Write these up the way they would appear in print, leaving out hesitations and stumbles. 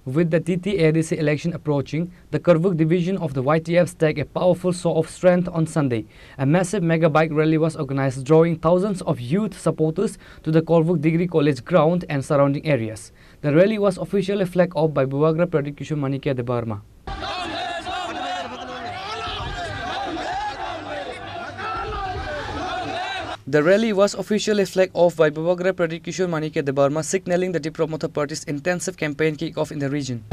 With the TT-ADC election approaching, the Korvuk division of the YTF staged a powerful show of strength on Sunday. A massive mega bike rally was organized, drawing thousands of youth supporters to the Korvuk Degree College ground and surrounding areas. The rally was officially flagged off by Buvagra Pradeep Kishore Manikya Debarma. The rally was officially flagged off by Buvagra Pradeep Kishore Manikya Debarma, signaling the Promoter Party's intensive campaign kick-off in the region.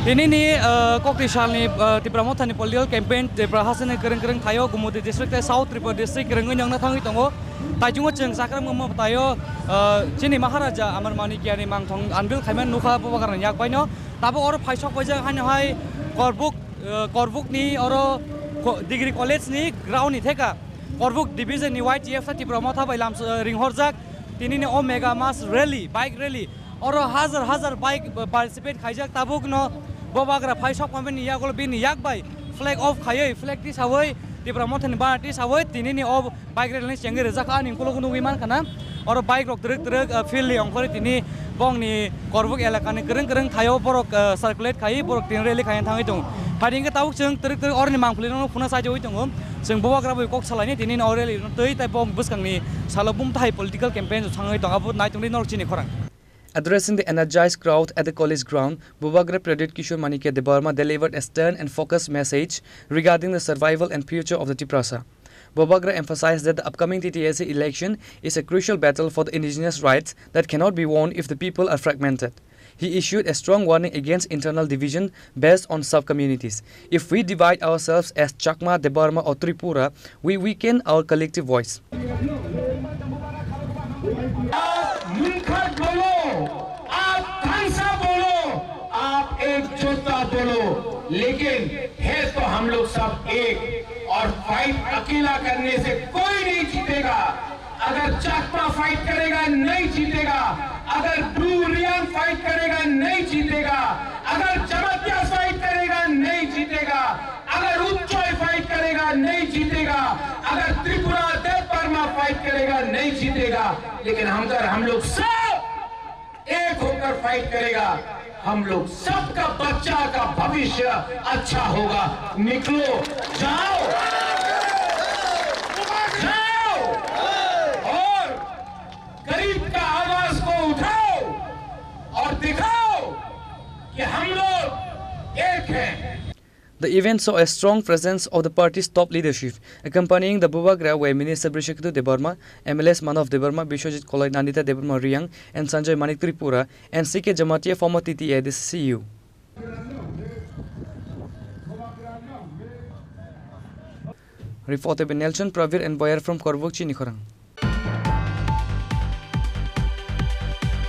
Ini ni kok tisal ni Promoter ni political campaign di Prahasan ni kereng-kereng tayo Gumudi district South Tripura district kereng yang na thangi tongo tajungo jeng sakram ngomong tayo sini Maharaja Amar Manikya ni mang thong anbil khaiman nuka Buvagra yak paino tabo or phaisok bajang han hai Korvuk ni or degree college ni ground ni theka Korvuk division ni YTF sa Promoter bailam ringhorjak tini ni omega mass rally bike rally or hazar bike participate khaijak tabuk no Buvagra phaisok pamben ya gol bin yak bai flag off khayai flag ti sawai di Promoter ni ba ti sawai tini ni ob bike rally chengge reja ka ning kulo kunu wiman kana or bike rok trek feel li ongkori tini bong ni Korvuk elaka ni kereng thayo borok circulate khai borok tin rally khai thangi tung phading ke tabuk jeng trek or ni mangpuli no phuna sa joi tung jeng Buvagra bai kok salai ni tini or rally tei tai bong buskang ni salabum thai political campaign thangai tung abu nai tung ni nor chini khorang. Addressing the energized crowd at the college ground, Buvagra Pradeep Kishore Manikya Debarma delivered a stern and focused message regarding the survival and future of the Tiprasa. Buvagra emphasized that the upcoming TTAC election is a crucial battle for the indigenous rights that cannot be won if the people are fragmented. He issued a strong warning against internal division based on sub-communities. If we divide ourselves as Chakma, Debarma or Tripura, we weaken our collective voice. बोलो लेकिन है तो हम लोग सब एक और fight अकेला करने से कोई नहीं जीतेगा अगर चाकमा फाइट करेगा नहीं जीतेगा अगर ब्लू रियान फाइट करेगा नहीं जीतेगा अगर जमतिया फाइट करेगा नहीं जीतेगा अगर उच्चोय फाइट करेगा नहीं जीतेगा अगर त्रिपुरा देवबर्मा फाइट करेगा नहीं जीतेगा लेकिन हम लोग सब एक होकर फाइट करेगा हम लोग सबका बच्चा का भविष्य अच्छा होगा निकलो जाओ और गरीब का आवाज को उठाओ और दिखाओ कि हम लोग एक हैं. The event saw a strong presence of the party's top leadership. Accompanying the Buvagra were Minister Brishaktu Debarma, MLS Manav Debarma, Bishwajit Kolai Nandita Debarma Riang, and Sanjay Manik Tripura, and CK Jamatia, former TTA, this CU. Reported by Nelson Pravir and Boyer from Korvuk, Chinikhorang.